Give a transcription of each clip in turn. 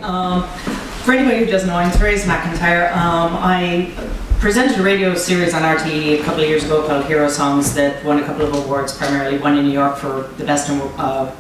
For anybody who doesn't know, I'm Thérèse McIntyre. I presented a radio series on RTE a couple of years ago called Hero Songs that won a couple of awards, primarily one in New York for the best in,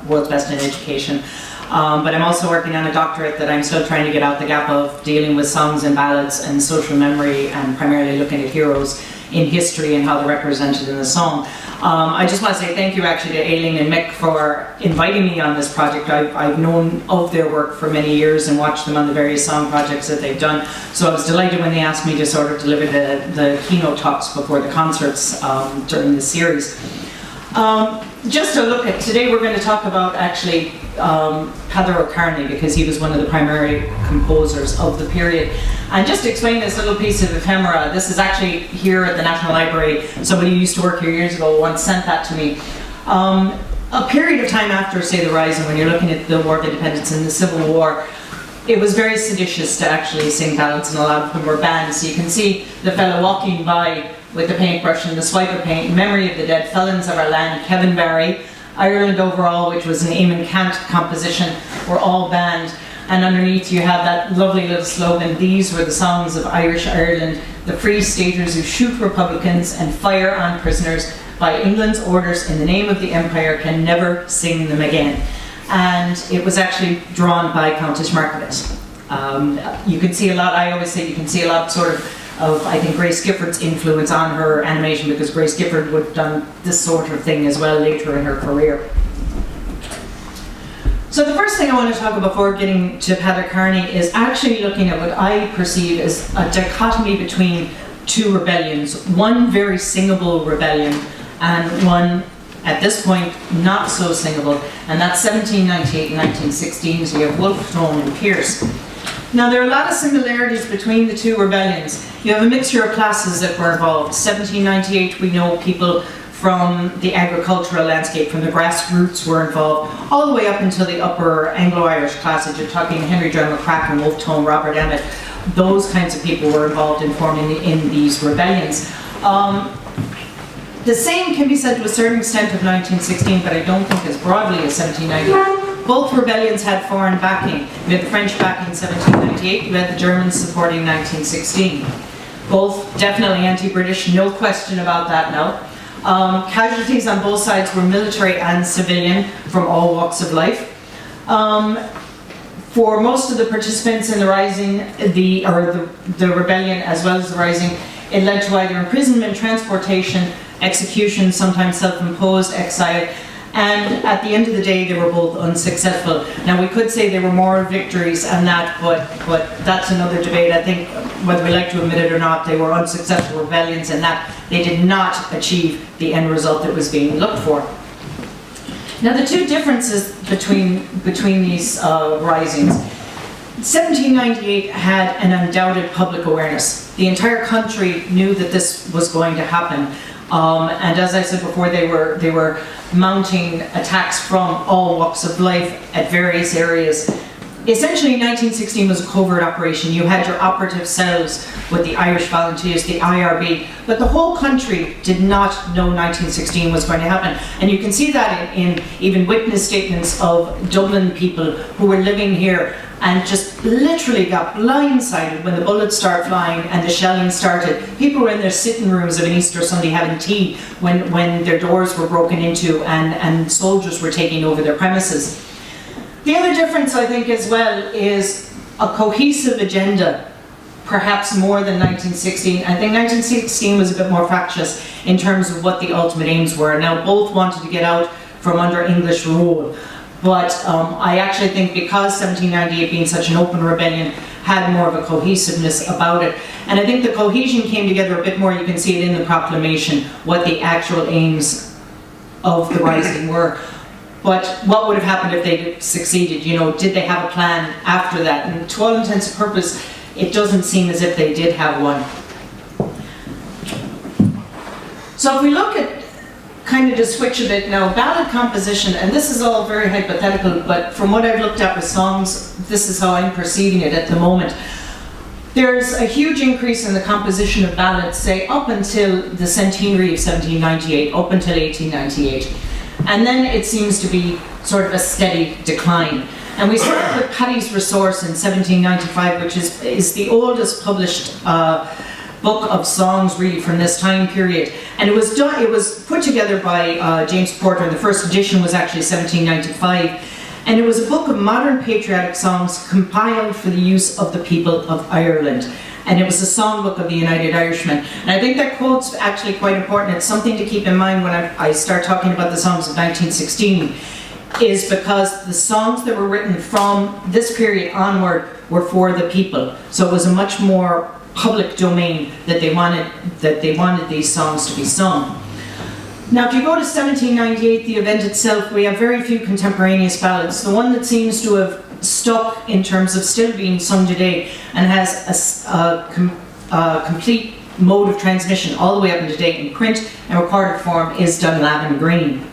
World's Best in Education. But I'm also working on a doctorate that I'm still trying to get out the gap of, dealing with songs and ballads and social memory, and primarily looking at heroes in history and how they're represented in the song. I just want to say thank you actually to Aileen and Mick for inviting me on this project. I've known of their work for many years and watched them on the various song projects that they've done. So I was delighted when they asked me to sort of deliver the keynote talks before the concerts during the series. Just a look at, today we're going to talk about actually Peadar O'Carney, because he was one of the primary composers of the period. And just to explain this little piece of ephemera, this is actually here at the National Library. Somebody who used to work here years ago once sent that to me. A period of time after, say, the Rising, when you're looking at the War of Independence and the Civil War, it was very seditious to actually sing ballads, and a lot of them were banned. So you can see the fellow walking by with the paintbrush and the swipe of paint, in memory of the dead felons of our land, Kevin Barry, Ireland Overall, which was an Eamon Cant composition, were all banned. And underneath you have that lovely little slogan: these were the songs of Irish Ireland, the free staters who shoot Republicans and fire on prisoners, by England's orders in the name of the Empire, can never sing them again. And it was actually drawn by Countess Margaret. You can see a lot, I always say you can see a lot sort of I think, Grace Gifford's influence on her animation, because Grace Gifford would have done this sort of thing as well later in her career. So the first thing I want to talk about before getting to Peadar O'Carney is actually looking at what I perceive as a dichotomy between two rebellions. One very singable rebellion, and one, at this point, not so singable, and that's 1798 and 1916, so you have Wolfe Tone and Pearse. Now, there are a lot of similarities between the two rebellions. You have a mixture of classes that were involved. 1798, we know people from the agricultural landscape, from the grassroots were involved, all the way up until the upper Anglo-Irish classes. You're talking Henry John McCracken, Wolfe Tone, Robert Emmet. Those kinds of people were involved in forming in these rebellions. The same can be said to a certain extent of 1916, but I don't think as broadly as 1798. Both rebellions had foreign backing. You had the French backing in 1798, you had the Germans supporting 1916. Both definitely anti-British, no question about that now. Casualties on both sides were military and civilian from all walks of life. For most of the participants in the Rising, the rebellion as well as the Rising, it led to either imprisonment, transportation, execution, sometimes self-imposed exile, and at the end of the day they were both unsuccessful. Now, we could say there were more victories and that, but that's another debate. I think, whether we like to admit it or not, they were unsuccessful rebellions in that they did not achieve the end result that was being looked for. Now, the two differences between these risings: 1798 had an undoubted public awareness. The entire country knew that this was going to happen. And as I said before, they were mounting attacks from all walks of life at various areas. Essentially, 1916 was a covert operation. You had your operative cells with the Irish Volunteers, the IRB, but the whole country did not know 1916 was going to happen. And you can see that in even witness statements of Dublin people who were living here and just literally got blindsided when the bullets started flying and the shelling started. People were in their sitting rooms of an Easter Sunday having tea when their doors were broken into and soldiers were taking over their premises. The other difference, I think, as well, is a cohesive agenda, perhaps more than 1916. I think 1916 was a bit more fractious in terms of what the ultimate aims were. Now, both wanted to get out from under English rule. But I actually think, because 1798 being such an open rebellion, had more of a cohesiveness about it. And I think the cohesion came together a bit more. You can see it in the proclamation, what the actual aims of the Rising were. But what would have happened if they succeeded? You know, did they have a plan after that? And to all intents and purposes, it doesn't seem as if they did have one. So if we look at, kind of to switch a bit now, ballad composition, and this is all very hypothetical, but from what I've looked at with songs, this is how I'm perceiving it at the moment. There's a huge increase in the composition of ballads, say up until the centenary of 1798, up until 1898. And then it seems to be sort of a steady decline. And we start with Paddy's Resource in 1795, which is the oldest published book of songs really from this time period. And it was put together by James Porter, and the first edition was actually 1795. And it was a book of modern patriotic songs compiled for the use of the people of Ireland. And it was a songbook of the United Irishmen. And I think that quote's actually quite important. It's something to keep in mind when I start talking about the songs of 1916, is because the songs that were written from this period onward were for the people. So it was a much more public domain that they wanted these songs to be sung. Now, if you go to 1798, the event itself, we have very few contemporaneous ballads. The one that seems to have stuck in terms of still being sung today and has a complete mode of transmission all the way up to date in print and recorded form is Dunlavin Green.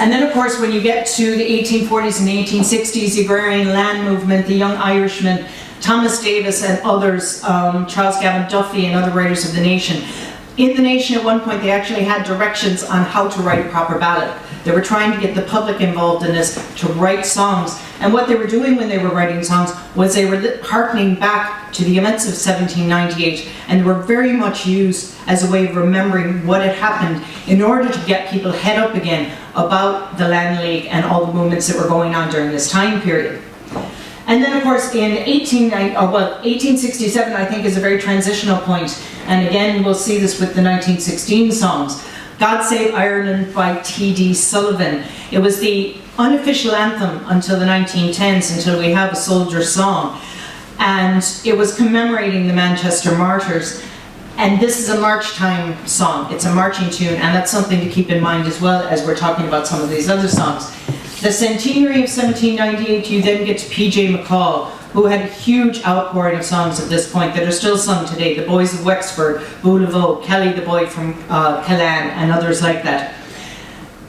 And then, of course, when you get to the 1840s and the 1860s, the agrarian land movement, the Young Irishmen, Thomas Davis and others, Charles Gavin Duffy and other writers of the Nation. In the Nation at one point they actually had directions on how to write a proper ballad. They were trying to get the public involved in this, to write songs. And what they were doing when they were writing songs was they were harkening back to the events of 1798, and they were very much used as a way of remembering what had happened in order to get people head up again about the Land League and all the movements that were going on during this time period. And then, of course, in 1867, I think, is a very transitional point. And again, we'll see this with the 1916 songs. God Save Ireland by T.D. Sullivan. It was the unofficial anthem until the 1910s, until we have a soldier song. And it was commemorating the Manchester martyrs. And this is a march time song. It's a marching tune, and that's something to keep in mind as well as we're talking about some of these other songs. The centenary of 1798, you then get to P.J. McCall, who had a huge outpouring of songs at this point that are still sung today. The Boys of Wexford, Boulevaux, Kelly the Boy from Killan, and others like that.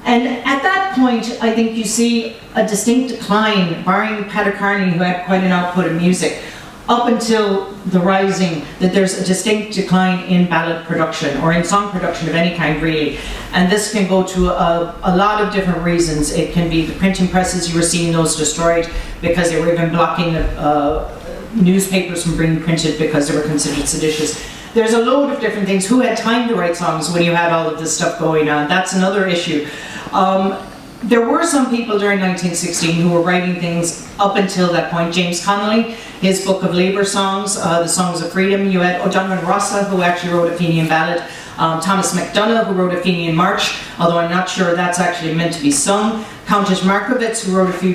And at that point, I think you see a distinct decline, barring Peter Carney, who had quite an output of music, up until the Rising, that there's a distinct decline in ballad production, or in song production of any kind, really. And this can go to a lot of different reasons. It can be the printing presses, you were seeing those destroyed because they were even blocking newspapers from being printed because they were considered seditious. There's a load of different things. Who had time to write songs when you had all of this stuff going on? That's another issue. There were some people during 1916 who were writing things up until that point. James Connolly, his book of labour songs, the Songs of Freedom. You had O'Donovan Rossa, who actually wrote a Fenian ballad. Thomas MacDonagh, who wrote a Fenian march, although I'm not sure that's actually meant to be sung. Countess Markovitz, who wrote a few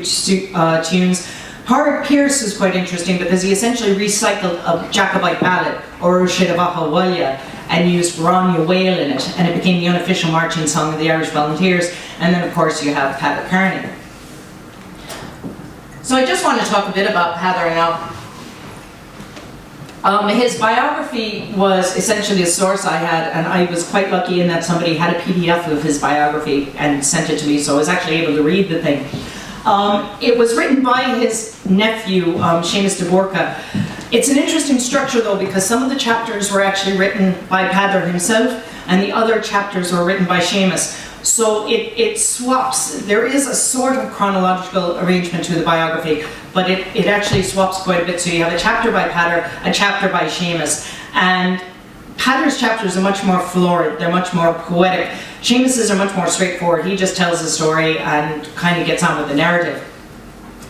tunes. Parrot Pearse is quite interesting because he essentially recycled a Jacobite ballad, Or Shidavaha Walya, and used Grania Whale in it, and it became the unofficial marching song of the Irish Volunteers. And then, of course, you have Peadar Carney. So I just want to talk a bit about Peadar now. His biography was essentially a source I had, and I was quite lucky in that somebody had a PDF of his biography and sent it to me, so I was actually able to read the thing. It was written by his nephew, Seamus de Borca. It's an interesting structure, though, because some of the chapters were actually written by Peadar himself, and the other chapters were written by Seamus. So it swaps. There is a sort of chronological arrangement to the biography, but it actually swaps quite a bit. So you have a chapter by Peadar, a chapter by Seamus, and Peadar's chapters are much more florid, they're much more poetic. Seamus's are much more straightforward. He just tells the story and kind of gets on with the narrative.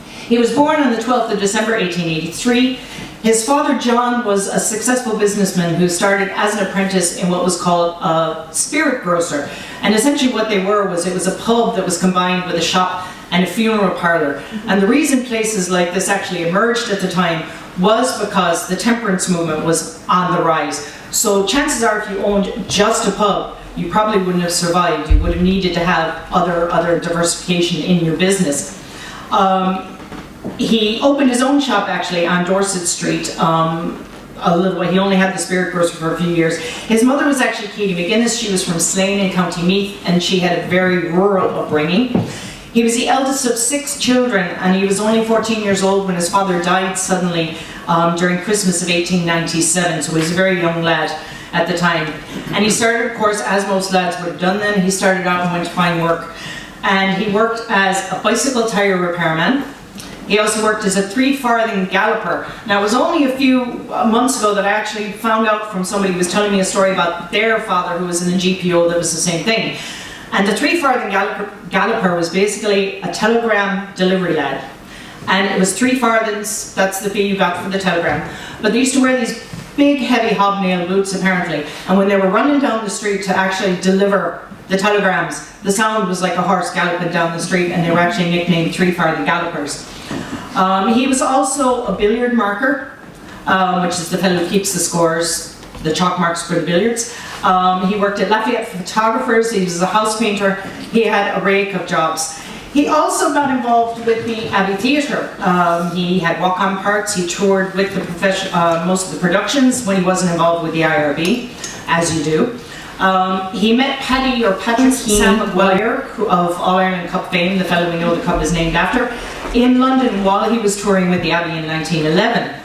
He was born on the 12th of December 1883. His father, John, was a successful businessman who started as an apprentice in what was called a spirit grocer. And essentially what they were was, it was a pub that was combined with a shop and a funeral parlour. And the reason places like this actually emerged at the time was because the temperance movement was on the rise. So chances are, if you owned just a pub, you probably wouldn't have survived. You would have needed to have other diversification in your business. He opened his own shop actually on Dorset Street a little way. He only had the spirit grocer for a few years. His mother was actually Katie McGuinness. She was from Slane in County Meath, and she had a very rural upbringing. He was the eldest of 6 children, and he was only 14 years old when his father died suddenly during Christmas of 1897, so he was a very young lad at the time. And he started, of course, as most lads would have done then, he started out and went to find work. and he worked as a bicycle tyre repairman. He also worked as a 3-farthing galloper. Now, it was only a few months ago that I actually found out from somebody who was telling me a story about their father who was in a GPO that was the same thing. And the 3-farthing galloper was basically a telegram delivery lad. And it was 3 farthings, that's the fee you got for the telegram. But they used to wear these big, heavy hobnail boots, apparently. And when they were running down the street to actually deliver the telegrams, the sound was like a horse galloping down the street, and they were actually nicknamed 3-farthing gallopers. He was also a billiard marker, which is the fellow who keeps the scores, the chalk marks for the billiards. He worked at Lafayette Photographers, he was a house painter, he had a rake of jobs. He also got involved with the Abbey Theatre. He had walk-on parts, he toured with the most of the productions when he wasn't involved with the IRB, as you do. He met Patrick Sam McGuire of All-Ireland Cup fame, the fellow we know the cup is named after, in London while he was touring with the Abbey in 1911.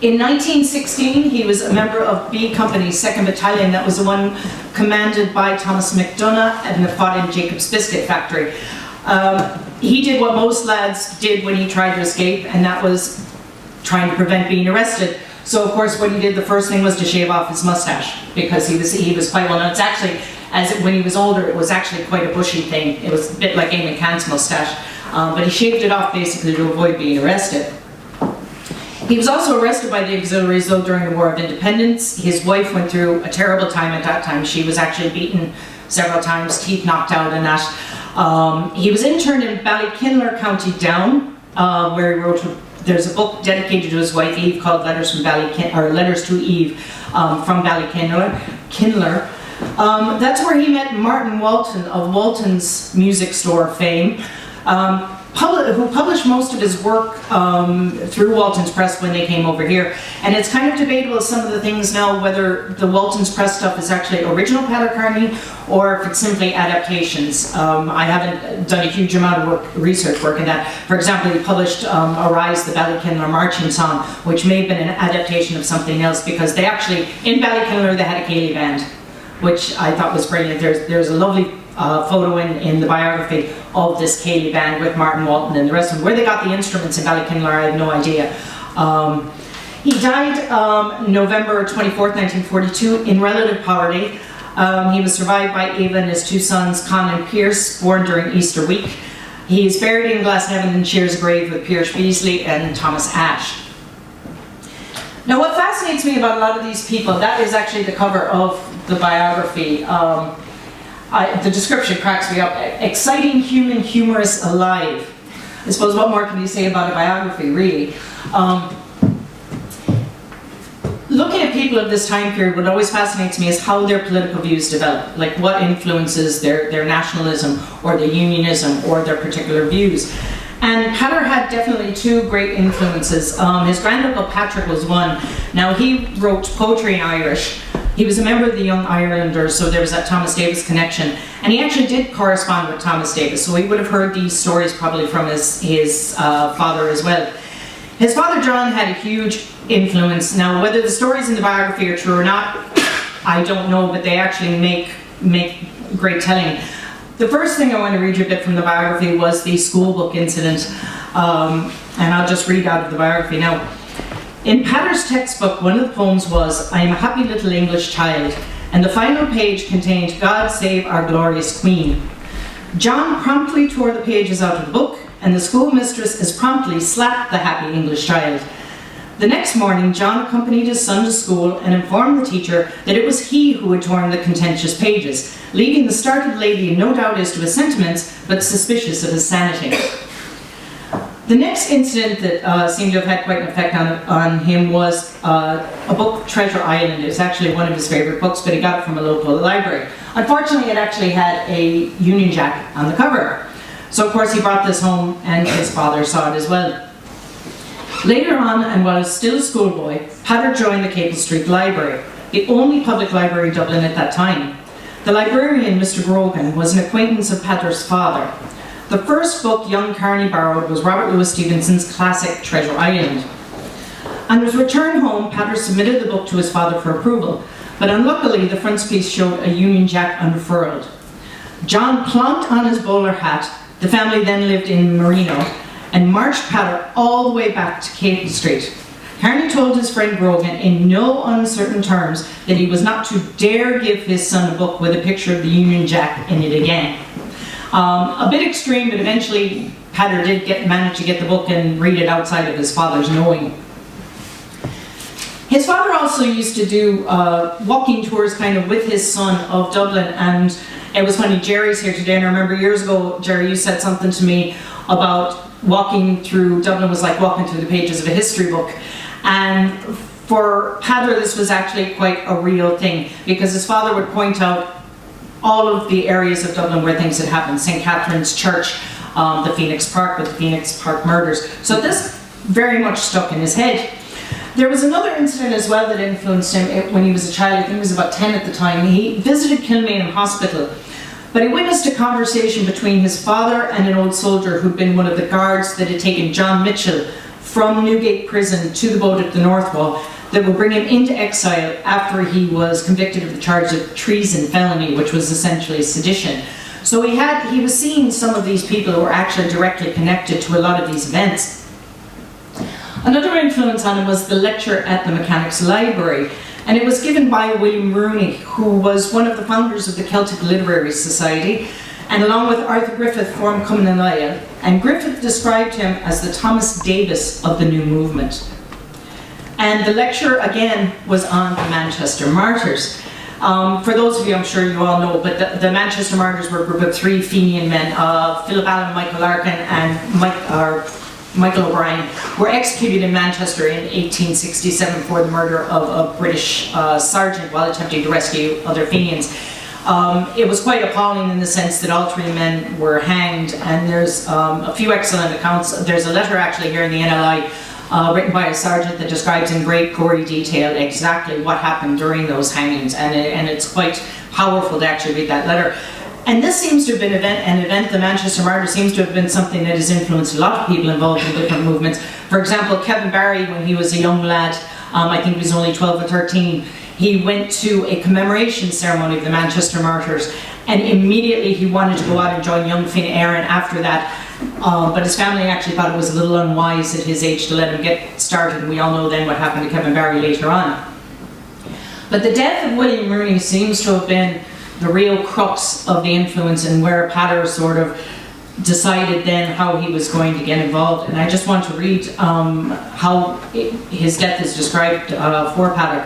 In 1916, he was a member of B Company's 2nd Battalion. That was the one commanded by Thomas McDonough and fought in Jacob's Biscuit Factory. He did what most lads did when he tried to escape, and that was trying to prevent being arrested. So of course what he did, the first thing was to shave off his mustache, because he was quite well known. It's actually, when he was older, it was actually quite a bushy thing. It was a bit like Eamon Cant's mustache, but he shaved it off basically to avoid being arrested. He was also arrested by the auxiliaries though during the War of Independence. His wife went through a terrible time at that time. She was actually beaten several times, teeth knocked out and that. He was interned in Ballykinler, County Down, where he wrote, there's a book dedicated to his wife Eve called Letters to Eve from Ballykinler. That's where he met Martin Walton of Walton's Music Store fame, who published most of his work through Walton's Press when they came over here. And it's kind of debatable, some of the things now, whether the Walton's Press stuff is actually original Peadar Carney or if it's simply adaptations. I haven't done a huge amount of research work in that. For example, he published Arise, the Ballykinler Marching Song, which may have been an adaptation of something else, because they actually, in Ballykinler, they had a céilí band, which I thought was brilliant. There's a lovely photo in the biography of this céilí band with Martin Walton and the rest of them. Where they got the instruments in Ballykinler, I have no idea. He died November 24th, 1942 in relative poverty. He was survived by Eva and his 2 sons, Con and Pierce, born during Easter week. He is buried in Glasnevin and shares a grave with Pierce Beasley and Thomas Ashe. Now what fascinates me about a lot of these people, that is actually the cover of the biography. The description cracks me up. Exciting, human, humorous, alive. I suppose what more can you say about a biography, really? Looking at people of this time period, what always fascinates me is how their political views develop. Like what influences their nationalism or their unionism or their particular views. And Peadar had definitely 2 great influences. His granduncle Patrick was one. Now he wrote poetry in Irish. He was a member of the Young Irelanders, so there was that Thomas Davis connection. And he actually did correspond with Thomas Davis, so he would have heard these stories probably from his father as well. His father John had a huge influence. Now whether the stories in the biography are true or not, I don't know, but they actually make great telling. The first thing I want to read you a bit from the biography was the school book incident, and I'll just read out of the biography now. In Peadar's textbook, one of the poems was, I am a happy little English child, and the final page contained, God save our glorious Queen. John promptly tore the pages out of the book, and the schoolmistress as promptly slapped the happy English child. The next morning, John accompanied his son to school and informed the teacher that it was he who had torn the contentious pages, leaving the startled lady in no doubt as to his sentiments, but suspicious of his sanity. The next incident that seemed to have had quite an effect on him was a book, Treasure Island. It was actually one of his favourite books, but he got it from a local library. Unfortunately, it actually had a Union Jack on the cover. So of course he brought this home and his father saw it as well. Later on, and while still a schoolboy, Peadar joined the Capel Street Library, the only public library in Dublin at that time. The librarian, Mr. Grogan, was an acquaintance of Peadar's father. The first book young Carney borrowed was Robert Louis Stevenson's classic Treasure Island. On his return home, Peadar submitted the book to his father for approval, but unluckily the frontispiece showed a Union Jack unfurled. John plonked on his bowler hat. The family then lived in Marino and marched Peadar all the way back to Caton Street. Carney told his friend Grogan in no uncertain terms that he was not to dare give his son a book with a picture of the Union Jack in it again. A bit extreme, but eventually Peadar did manage to get the book and read it outside of his father's knowing. His father also used to do walking tours kind of with his son of Dublin, and it was funny, Jerry's here today, and I remember years ago, Jerry, you said something to me about walking through Dublin was like walking through the pages of a history book. And for Peadar, this was actually quite a real thing, because his father would point out all of the areas of Dublin where things had happened. St. Catherine's Church, the Phoenix Park with the Phoenix Park murders. So this very much stuck in his head. There was another incident as well that influenced him when he was a child. I think he was about 10 at the time. He visited Kilmainham Hospital, but he witnessed a conversation between his father and an old soldier who'd been one of the guards that had taken John Mitchell from Newgate Prison to the boat at the North Wall that would bring him into exile after he was convicted of the charge of treason felony, which was essentially sedition. So he was seeing some of these people who were actually directly connected to a lot of these events. Another influence on him was the lecture at the Mechanics' Library, and it was given by William Rooney, who was one of the founders of the Celtic Literary Society, and along with Arthur Griffith formed Commemoration, and Griffith described him as the Thomas Davis of the new movement. And the lecture, again, was on the Manchester Martyrs. For those of you, I'm sure you all know, but the Manchester Martyrs were a group of 3 Fenian men, Philip Allen, Michael Larkin, and Michael O'Brien, were executed in Manchester in 1867 for the murder of a British sergeant while attempting to rescue other Fenians. It was quite appalling in the sense that all 3 men were hanged, and there's a few excellent accounts. There's a letter actually here in the NLI written by a sergeant that describes in great gory detail exactly what happened during those hangings, and it's quite powerful to actually read that letter. And this seems to have been an event, the Manchester Martyrs seems to have been something that has influenced a lot of people involved in different movements. For example, Kevin Barry, when he was a young lad, I think he was only 12 or 13, he went to a commemoration ceremony of the Manchester Martyrs, and immediately he wanted to go out and join young Finn Éireann after that. But his family actually thought it was a little unwise at his age to let him get started, and we all know then what happened to Kevin Barry later on. But the death of William Rooney seems to have been the real crux of the influence and where Peadar sort of decided then how he was going to get involved. And I just want to read how his death is described for Peadar.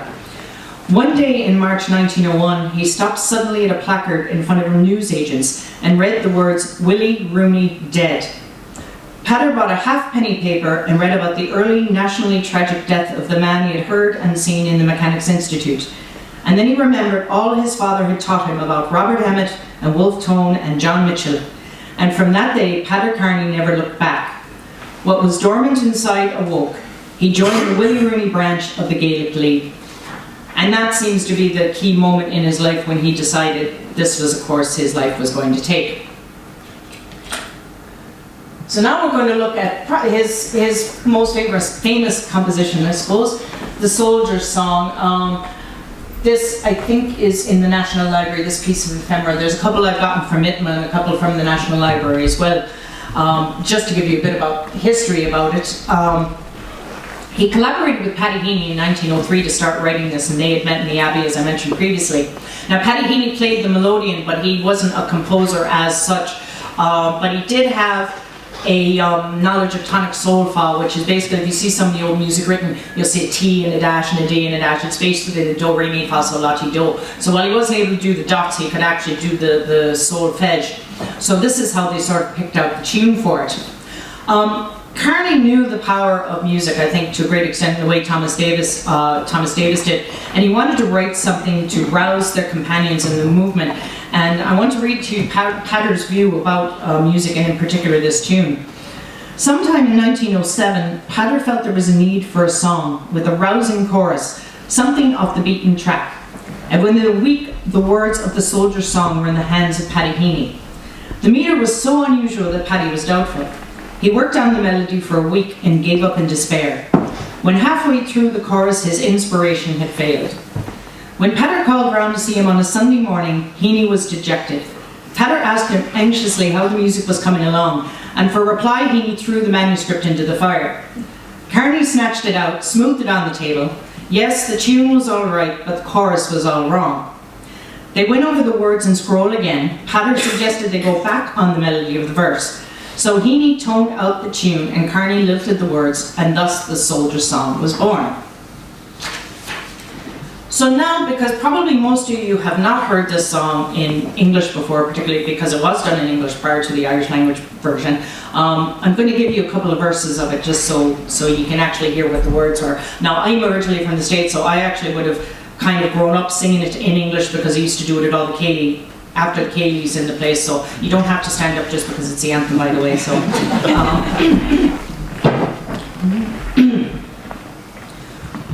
One day in March 1901, he stopped suddenly at a placard in front of newsagents and read the words, "Willie Rooney dead." Peadar bought a halfpenny paper and read about the early nationally tragic death of the man he had heard and seen in the Mechanics' Institute. And then he remembered all his father had taught him about Robert Emmet and Wolfe Tone and John Mitchell. And from that day, Peadar Carney never looked back. What was dormant inside awoke. He joined the Willie Rooney branch of the Gaelic League. And that seems to be the key moment in his life when he decided this was, of course, his life was going to take. So now we're going to look at his most famous composition, I suppose, the Soldier's Song. This, I think, is in the National Library, this piece of ephemera. There's a couple I've gotten from Itma and a couple from the National Library as well. Just to give you a bit about history about it. He collaborated with Paddy Heaney in 1903 to start writing this, and they had met in the Abbey, as I mentioned previously. Now, Paddy Heaney played the melodeon, but he wasn't a composer as such. But he did have a knowledge of tonic solfa, which is basically, if you see some of the old music written, you'll see a T and a dash and a D and a dash. It's basically the do, re, mi, fa, sol, la, ti, do. So while he wasn't able to do the dots, he could actually do the solfege. So this is how they sort of picked out the tune for it. Carney knew the power of music, I think, to a great extent, in the way Thomas Davis did, and he wanted to write something to rouse their companions in the movement. And I want to read to you Peadar's view about music, and in particular this tune. Sometime in 1907, Peadar felt there was a need for a song with a rousing chorus, something off the beaten track. And within a week, the words of the Soldier's Song were in the hands of Paddy Heaney. The metre was so unusual that Paddy was doubtful. He worked on the melody for a week and gave up in despair. When halfway through the chorus, his inspiration had failed. When Peadar called round to see him on a Sunday morning, Heaney was dejected. Peter asked him anxiously how the music was coming along, and for reply he threw the manuscript into the fire. Kearney snatched it out, smoothed it on the table. Yes, the tune was all right, but the chorus was all wrong. They went over the words and scroll again. Peter suggested they go back on the melody of the verse. So Heaney toned out the tune and Kearney lifted the words, and thus the Soldier's Song was born. So now, because probably most of you have not heard this song in English before, particularly because it was done in English prior to the Irish language version, I'm going to give you a couple of verses of it just so you can actually hear what the words are. Now, I'm originally from the States, so I actually would have kind of grown up singing it in English because I used to do it at all the Cayley, after the Cayleys in the place, so you don't have to stand up just because it's the anthem, by the way. So.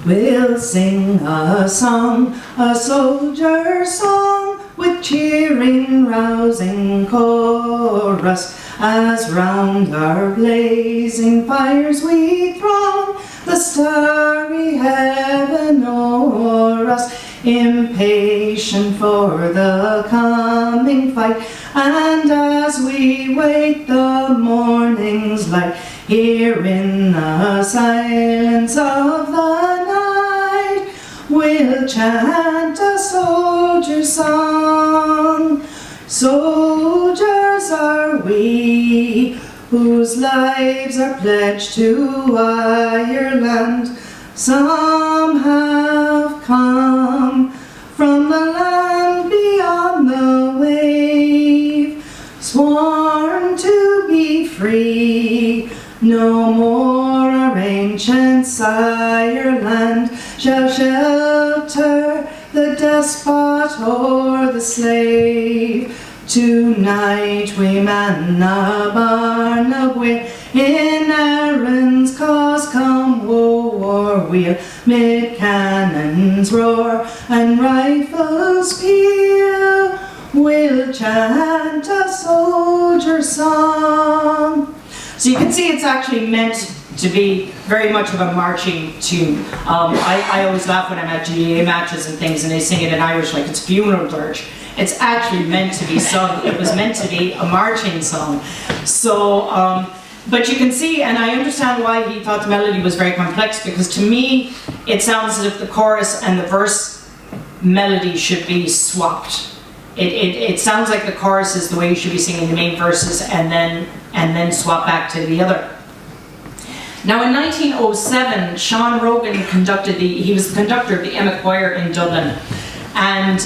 We'll sing a song, a soldier's song, with cheering, rousing chorus, as round our blazing fires we throng, the starry heaven o'er us, impatient for the coming fight, and as we wait the morning's light, here in the silence of the night, we'll chant a soldier's song. Soldiers are we, whose lives are pledged to Ireland. Some have come from the land beyond the wave, sworn to be free. No more our ancient Ireland shall shelter the despot or the slave. Tonight we man a barn of wheel, in Erin's cause come woe or weal, mid cannons roar and rifles peal, we'll chant a soldier's song. So you can see it's actually meant to be very much of a marching tune. I always laugh when I'm at GAA matches and things and they sing it in Irish like it's funeral dirge. It's actually meant to be sung. It was meant to be a marching song. So, but you can see, and I understand why he thought the melody was very complex, because to me, it sounds as if the chorus and the verse melody should be swapped. It sounds like the chorus is the way you should be singing the main verses and then swap back to the other. Now in 1907, Sean Rogan he was the conductor of the Emmet Choir in Dublin, and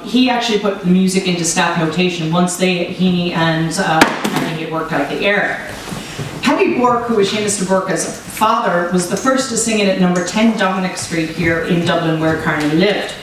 he actually put the music into staff notation once Heaney and Kearney had worked out the air. Paddy Bourke, who was Seamus de Burke's father, was the first to sing it at number 10 Dominic Street here in Dublin, where Kearney lived.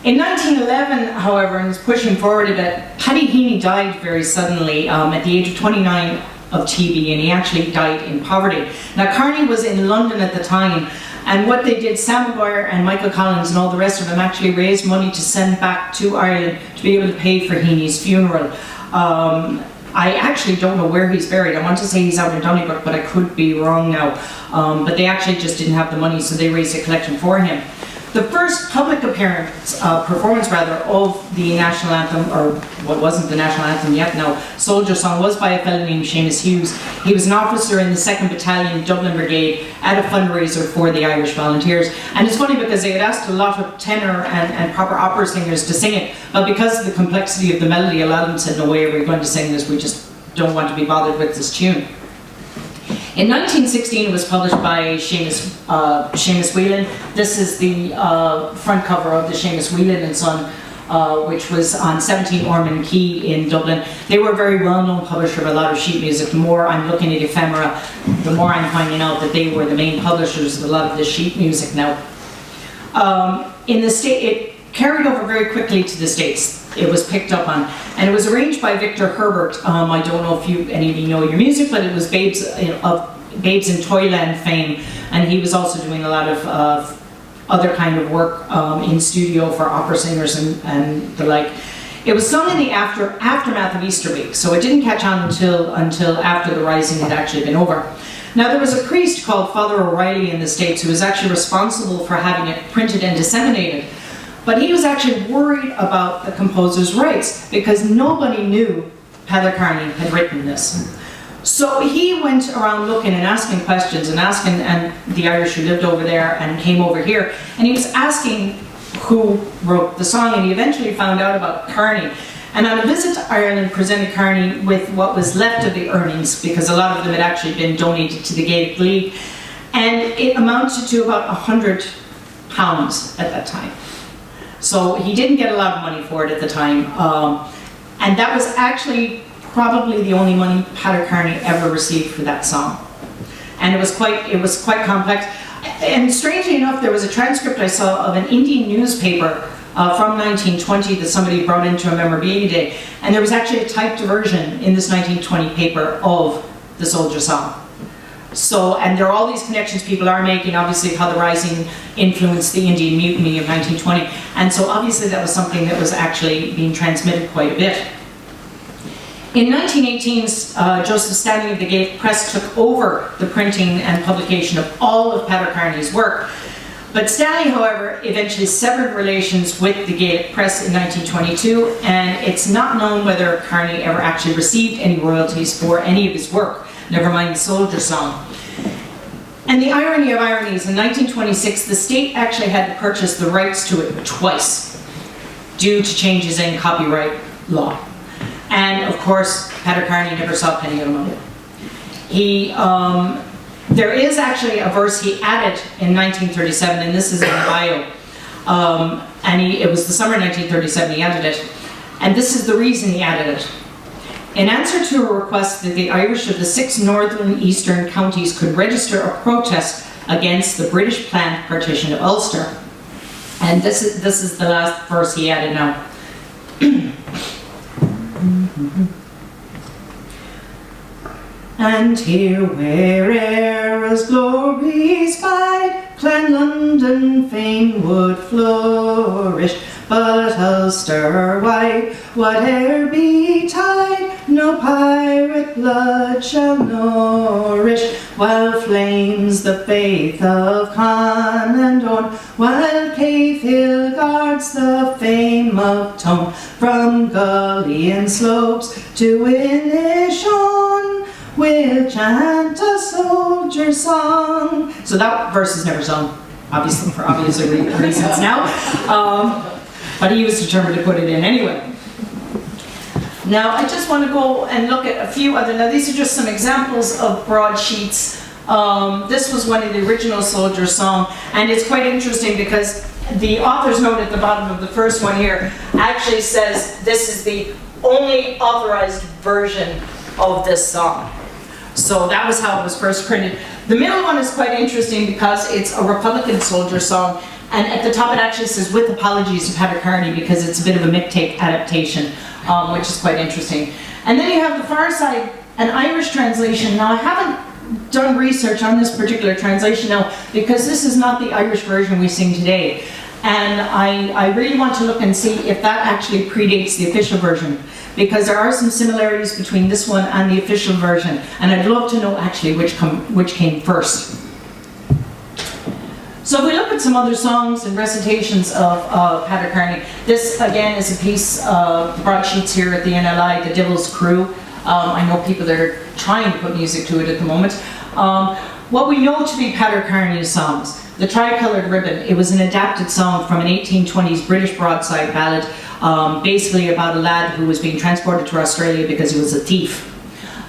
In 1911, however, and pushing forward a bit, Paddy Heaney died very suddenly at the age of 29 of TB, and he actually died in poverty. Now, Kearney was in London at the time, and what they did, Sam Maguire and Michael Collins and all the rest of them actually raised money to send back to Ireland to be able to pay for Heaney's funeral. I actually don't know where he's buried. I want to say he's out in Donnybrook, but I could be wrong now. But they actually just didn't have the money, so they raised a collection for him. The first public performance of the national anthem, or what wasn't the national anthem yet now, Soldier Song, was by a fellow named Seamus Hughes. He was an officer in the 2nd Battalion Dublin Brigade at a fundraiser for the Irish Volunteers. And it's funny because they had asked a lot of tenor and proper opera singers to sing it, but because of the complexity of the melody, a lot of them said, no way are we going to sing this, we just don't want to be bothered with this tune. In 1916, it was published by Seamus Whelan. This is the front cover of the Seamus Whelan and Son, which was on 17 Ormond Quay in Dublin. They were a very well-known publisher of a lot of sheet music. The more I'm looking at ephemera, the more I'm finding out that they were the main publishers of a lot of the sheet music now. In the it carried over very quickly to the States. It was picked up on, and it was arranged by Victor Herbert. I don't know if any of you know your music, but it was Babes in Toyland fame, and he was also doing a lot of other kind of work in studio for opera singers and the like. It was sung in the aftermath of Easter week, so it didn't catch on until after the Rising had actually been over. Now there was a priest called Father O'Reilly in the States who was actually responsible for having it printed and disseminated. But he was actually worried about the composer's rights because nobody knew Peadar Kearney had written this. So he went around looking and asking questions and the Irish who lived over there and came over here, and he was asking who wrote the song, and he eventually found out about Kearney. And on a visit to Ireland, presented Kearney with what was left of the earnings, because a lot of them had actually been donated to the Gaelic League, and it amounted to about £100 at that time. So he didn't get a lot of money for it at the time, and that was actually probably the only money Peadar Kearney ever received for that song. And it was quite complex. And strangely enough, there was a transcript I saw of an Indian newspaper from 1920 that somebody brought into a memorabilia day, and there was actually a typed version in this 1920 paper of the soldier song. So, and there are all these connections people are making, obviously, of how the Rising influenced the Indian Mutiny of 1920, and so obviously that was something that was actually being transmitted quite a bit. In 1918, Joseph Stanley of the Gaelic Press took over the printing and publication of all of Peadar Kearney's work. But Stanley, however, eventually severed relations with the Gaelic Press in 1922, and it's not known whether Kearney ever actually received any royalties for any of his work, never mind the soldier song. And the irony of ironies, in 1926, the state actually had to purchase the rights to it twice due to changes in copyright law. And of course, Peadar Kearney never saw a penny of the money. There is actually a verse he added in 1937, and this is in the bio. It was the summer 1937 he added it. And this is the reason he added it. In answer to a request that the Irish of the 6 northern eastern counties could register a protest against the British planned partition of Ulster. And this is the last verse he added now. And here where'er as glories bide, Clan London fain would flourish, but Ulster wide, whate'er betide, no pirate blood shall nourish, while flames the faith of Conn and Owen, while Cave Hill guards the fame of Tone, from Gullion slopes to Inishon, we'll chant a soldier song. So that verse is never sung, obviously, for obvious reasons now. But he was determined to put it in anyway. Now, I just want to go and look at a few other, now these are just some examples of broadsheets. This was one of the original soldier song, and it's quite interesting because the author's note at the bottom of the first one here actually says this is the only authorized version of this song. So that was how it was first printed. The middle one is quite interesting because it's a Republican soldier song, and at the top it actually says, with apologies to Peadar Kearney, because it's a bit of a mixtape adaptation, which is quite interesting. And then you have the far side, an Irish translation. Now I haven't done research on this particular translation now, because this is not the Irish version we sing today. And I really want to look and see if that actually predates the official version, because there are some similarities between this one and the official version, and I'd love to know actually which came first. So if we look at some other songs and recitations of Peadar Kearney, this again is a piece of broadsheets here at the NLI, The Devil's Crew. I know people that are trying to put music to it at the moment. What we know to be Peadar Kearney's songs, The Tricoloured Ribbon, it was an adapted song from an 1820s British broadside ballad, basically about a lad who was being transported to Australia because he was a thief.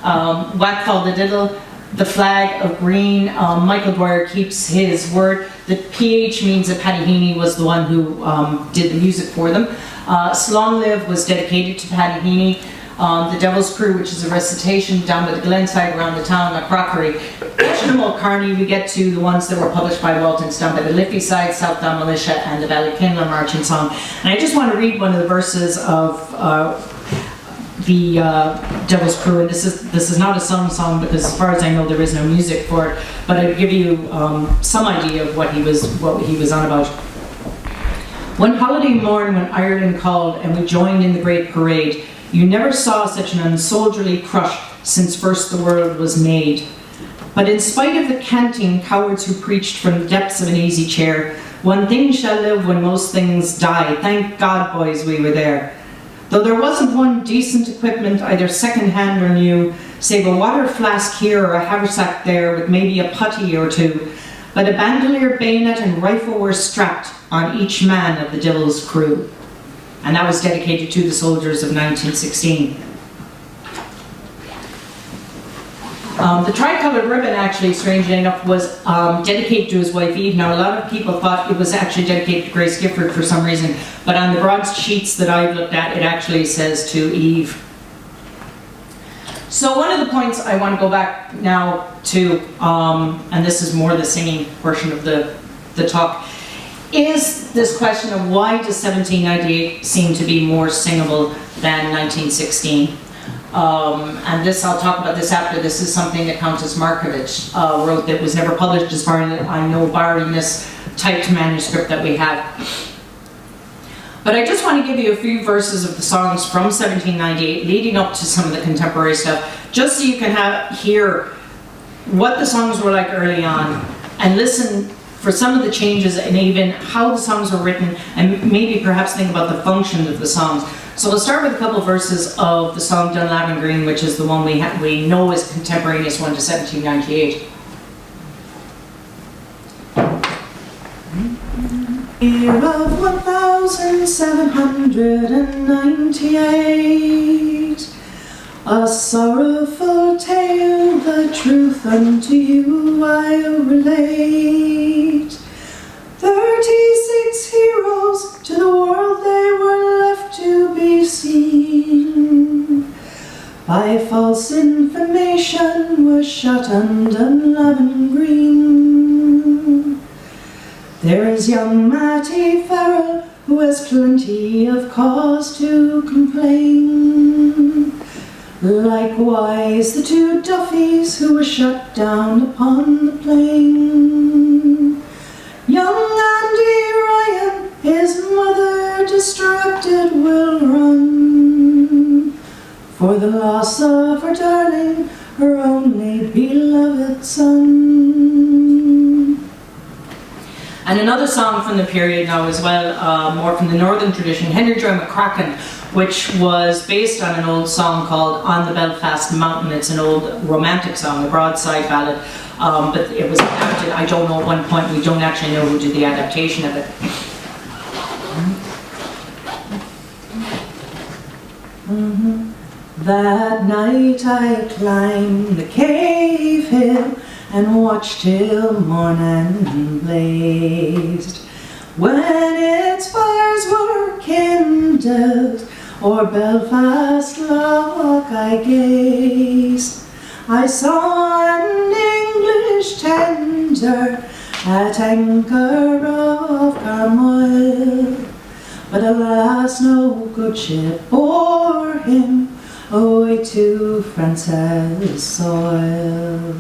Whackfall the Diddle, The Flag of Green, Michael Dwyer Keeps His Word. The PH means that Paddy Heaney was the one who did the music for them. Slán Live was dedicated to Paddy Heaney. The Devil's Crew, which is a recitation down by the Glenside around the town of Crockery. Ashton Kearney, we get to the ones that were published by Waltons down by the Liffey side, South Down Militia, and the Ballykinler Marching Song. And I just want to read one of the verses of the Devil's Crew, and this is not a song because as far as I know there is no music for it, but I'll give you some idea of what he was on about. One holiday morn when Ireland called and we joined in the great parade, you never saw such an unsoldierly crush since first the world was made. But in spite of the canting cowards who preached from the depths of an easy chair, One thing shall live when most things die. Thank God, boys, we were there. Though there wasn't one decent equipment, either second-hand or new, save a water flask here or a haversack there with maybe a putty or two. But a bandolier, bayonet and rifle were strapped on each man of the Devil's crew. And that was dedicated to the soldiers of 1916. The tricolored ribbon, actually, strangely enough, was dedicated to his wife Eve. Now, a lot of people thought it was actually dedicated to Grace Gifford for some reason, but on the broadsheets that I've looked at, it actually says to Eve. So one of the points I want to go back now to, and this is more the singing portion of the talk, is this question of why does 1798 seem to be more singable than 1916? And this, I'll talk about this after. This is something that Countess Markovich wrote that was never published, as far as I know, barring this typed manuscript that we have. But I just want to give you a few verses of the songs from 1798 leading up to some of the contemporary stuff, just so you can hear what the songs were like early on and listen for some of the changes and even how the songs were written, and maybe perhaps think about the function of the songs. So we'll start with a couple of verses of the song Dunlavin Green, which is the one we know is contemporaneous one to 1798. Year of 1798, a sorrowful tale, the truth unto you I'll relate. 36 heroes to the world they were left to be seen. By false information was shot on Dunlavin Green. There is young Matty Farrell, who has plenty of cause to complain. Likewise the two Duffys who were shot down upon the plain. Young Andy Ryan, his mother distracted will run, for the loss of her darling, her only beloved son. And another song from the period now as well, more from the northern tradition, Henry Joy McCracken, which was based on an old song called On the Belfast Mountain. It's an old romantic song, a broadside ballad, but it was adapted. I don't know, at one point we don't actually know who did the adaptation of it. That night I climbed the cave hill and watched till morning blazed. When its fires were kindled, o'er Belfast loch I gazed. I saw an English tender at anchor of Carmoil, but alas no good ship bore him away to France's soil.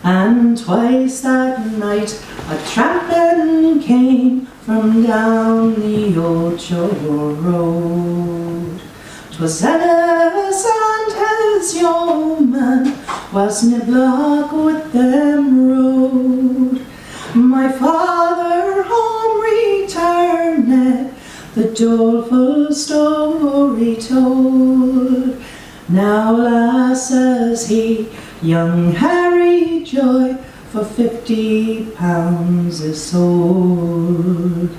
And twice that night a tramping came from down the old shore road. 'Twas Ellis and his yeoman, whilst Niblock with them rode. My father home returned, the doleful story told. Now, lass, says he, young Harry Joy for £50 is sold.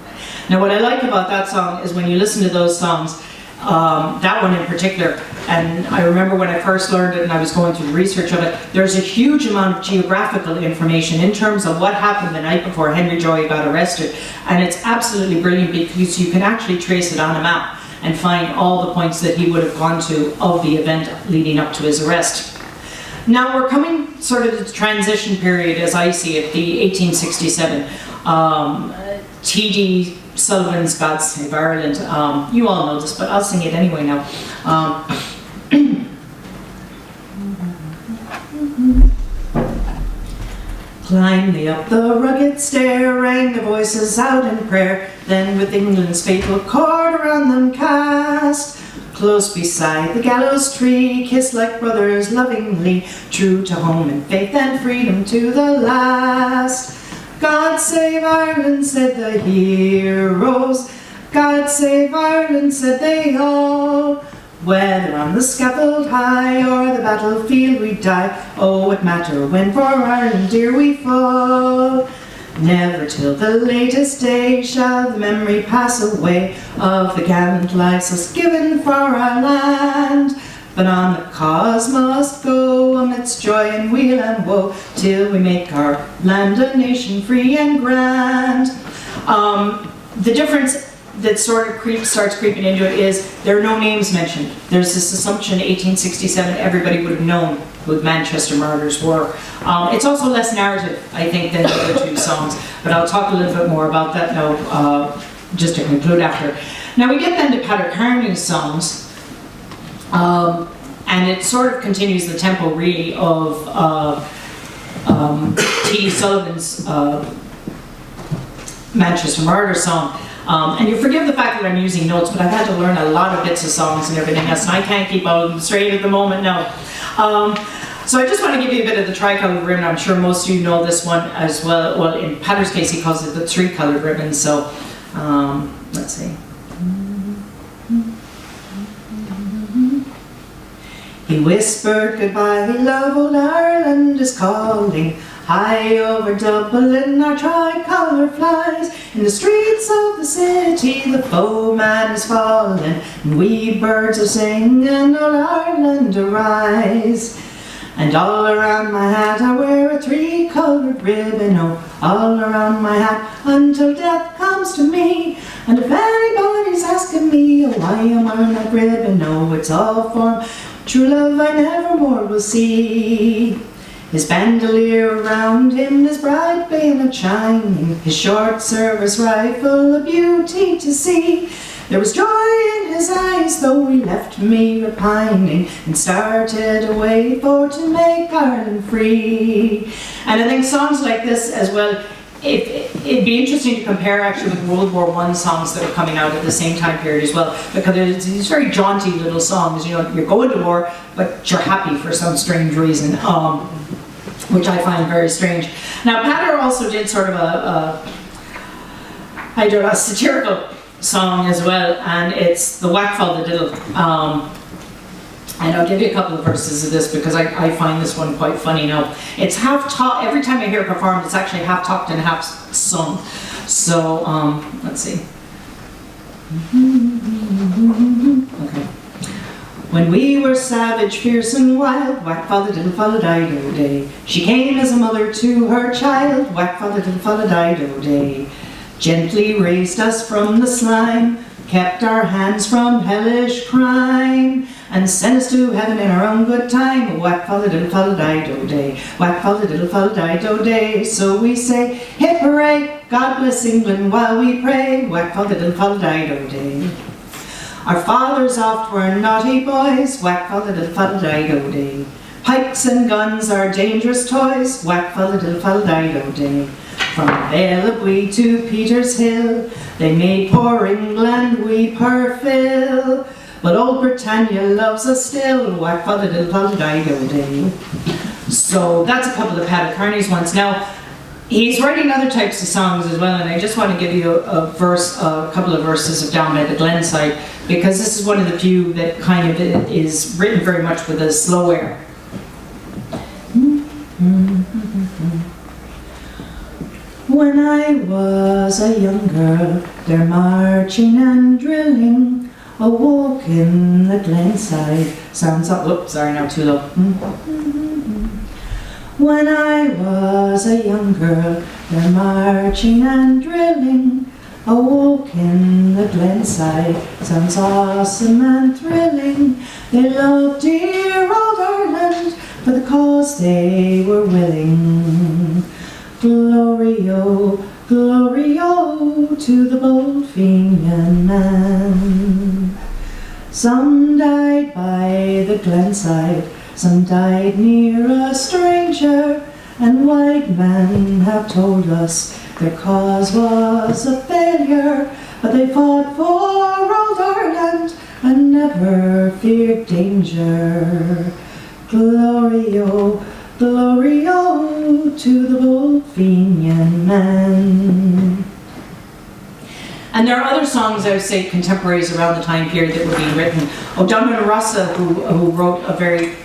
Now, what I like about that song is when you listen to those songs, that one in particular, and I remember when I first learned it and I was going through the research of it, there's a huge amount of geographical information in terms of what happened the night before Henry Joy got arrested, and it's absolutely brilliant because you can actually trace it on a map and find all the points that he would have gone to of the event leading up to his arrest. Now we're coming sort of to the transition period, as I see it, the 1867. T.D. Sullivan's God Save Ireland. You all know this, but I'll sing it anyway now. Climb me up the rugged stair, rang the voices out in prayer, then with England's fatal cord around them cast. Close beside the gallows tree, kissed like brothers lovingly, true to home and faith and freedom to the last. God save Ireland, said the heroes. God save Ireland, said they all. Whether on the scaffold high or the battlefield we die, oh, what matter when for Ireland dear we fall. Never till the latest day shall the memory pass away of the gallant lives us given for our land. But on the cause must go amidst joy and weal and woe, till we make our land a nation free and grand. The difference that sort of starts creeping into it is there are no names mentioned. There's this assumption 1867 everybody would have known who the Manchester murders were. It's also less narrative, I think, than the other two songs, but I'll talk a little bit more about that now, just to conclude after. Now we get then to Peadar Kearney's songs, and it sort of continues the tempo really of T. Sullivan's Manchester Murder song. And you forgive the fact that I'm using notes, but I've had to learn a lot of bits of songs and everything else, and I can't keep all of them straight at the moment now. So I just want to give you a bit of the tri-coloured ribbon. I'm sure most of you know this one as well. Well, in Peadar's case, he calls it the three-coloured ribbon. So let's see. He whispered goodbye, love, old Ireland is calling. High over Dublin our tricolour flies. In the streets of the city the foeman is fallen, and we birds are singing, old Ireland arise. And all around my hat I wear a three-coloured ribbon, oh, all around my hat until death comes to me. And if anybody's asking me why I'm wearing that ribbon, oh, it's all for true love I never more will see. His bandolier around him, his bright bayonet shining, his short service rifle a beauty to see. There was joy in his eyes, though he left me repining, and started away for to make Ireland free. And I think songs like this as well, it'd be interesting to compare actually with World War I songs that are coming out at the same time period as well, because there's these very jaunty little songs, you know, you're going to war, but you're happy for some strange reason, which I find very strange. Now, Peadar also did sort of a satirical song as well, and it's the Wackfall the Diddle. And I'll give you a couple of verses of this because I find this one quite funny now. It's half talk, every time I hear it performed, it's actually half talked and half sung. So, let's see. Okay. When we were savage, fierce and wild, Wackfall the Diddle Fall died o' day. She came as a mother to her child, Wackfall the Diddle Fall died o' day. Gently raised us from the slime, kept our hands from hellish crime, and sent us to heaven in our own good time. Wackfall the Diddle Fall died o' day. Wackfall the Diddle Fall died o' day. So we say, hip hooray, God bless England while we pray. Wackfall the Diddle Fall died o' day. Our fathers oft were naughty boys, Wackfall the Diddle Fall died o' day. Pikes and guns are dangerous toys, Wackfall the Diddle Fall died o' day. From Vale of Bwee to Peter's Hill, they made poor England weep her fill. But old Britannia loves us still, Wackfall the Diddle Fall died o' day. So that's a couple of Peadar Kearney's ones. Now, he's writing other types of songs as well, and I just want to give you a couple of verses of Down by the Glenside, because this is one of the few that kind of is written very much with a slow air. When I was a young girl, there marching and drilling, a walk in the glenside sounds up. Oops, sorry, now too low. When I was a young girl, there marching and drilling, a walk in the glenside sounds awesome and thrilling. They loved dear old Ireland for the cause they were willing. Glory-o, glory-o to the bold Fenian man. Some died by the glenside, some died near a stranger, and white men have told us their cause was a failure, but they fought for old Ireland and never feared danger. Glory-o, Glory O to the bold Fenian man. And there are other songs, I would say, contemporaries around the time period that were being written. O'Donnell Rossa, who wrote a very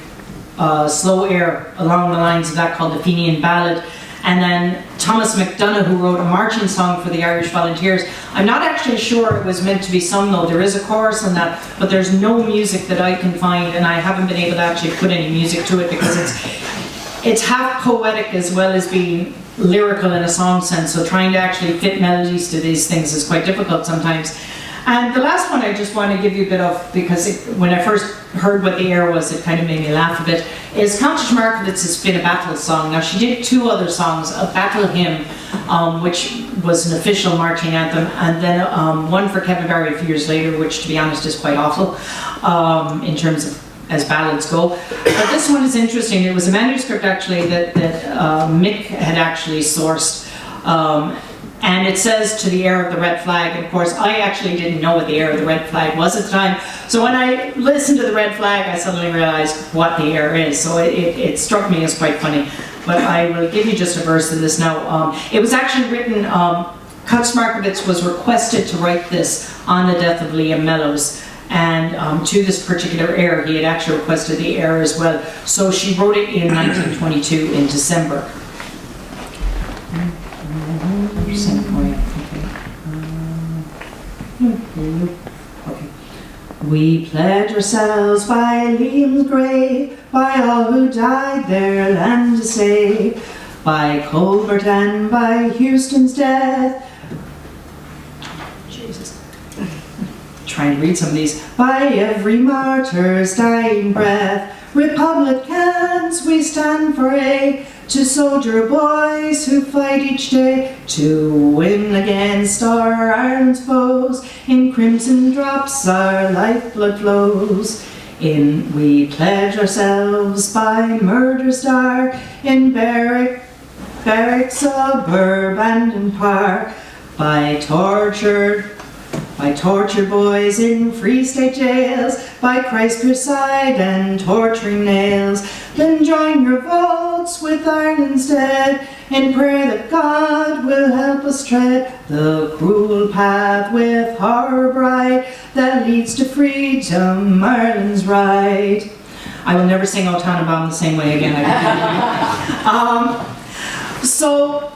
slow air along the lines of that called the Fenian Ballad. And then Thomas MacDonagh, who wrote a marching song for the Irish Volunteers. I'm not actually sure it was meant to be sung though. There is a chorus in that, but there's no music that I can find, and I haven't been able to actually put any music to it because it's half poetic as well as being lyrical in a song sense, so trying to actually fit melodies to these things is quite difficult sometimes. And the last one I just want to give you a bit of, because when I first heard what the air was, it kind of made me laugh a bit, is Countess Markowitz' Been a Battle song. Now she did two other songs, a battle hymn, which was an official marching anthem, and then one for Kevin Barry a few years later, which to be honest is quite awful in terms of as ballads go. But this one is interesting. It was a manuscript actually that Mick had actually sourced. And it says to the air of the red flag. And of course, I actually didn't know what the air of the red flag was at the time. So when I listened to the red flag, I suddenly realized what the air is. So it struck me as quite funny. But I will give you just a verse of this now. It was actually written, Countess Markowitz was requested to write this on the death of Liam Mellows. And to this particular air, he had actually requested the air as well. So she wrote it in 1922 in December. Okay. We pledge ourselves by Liam's grave, by all who died their land to save, by Colbert and by Houston's death. Jesus. Trying to read some of these. By every martyr's dying breath, Republicans we stand for to soldier boys who fight each day to win against our Ireland's foes. In crimson drops our lifeblood flows. In we pledge ourselves by murder's dark, in barrack, suburb and in park, by tortured boys in free state jails, by Christ's side and torturing nails. Then join your votes with Ireland's dead, in prayer that God will help us tread the cruel path with horror bright that leads to freedom, Ireland's right. I will never sing O Tannenbaum the same way again. So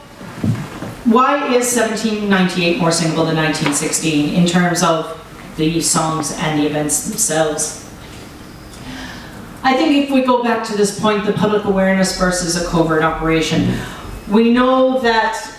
why is 1798 more singable than 1916 in terms of the songs and the events themselves? I think if we go back to this point, the public awareness versus a covert operation, we know that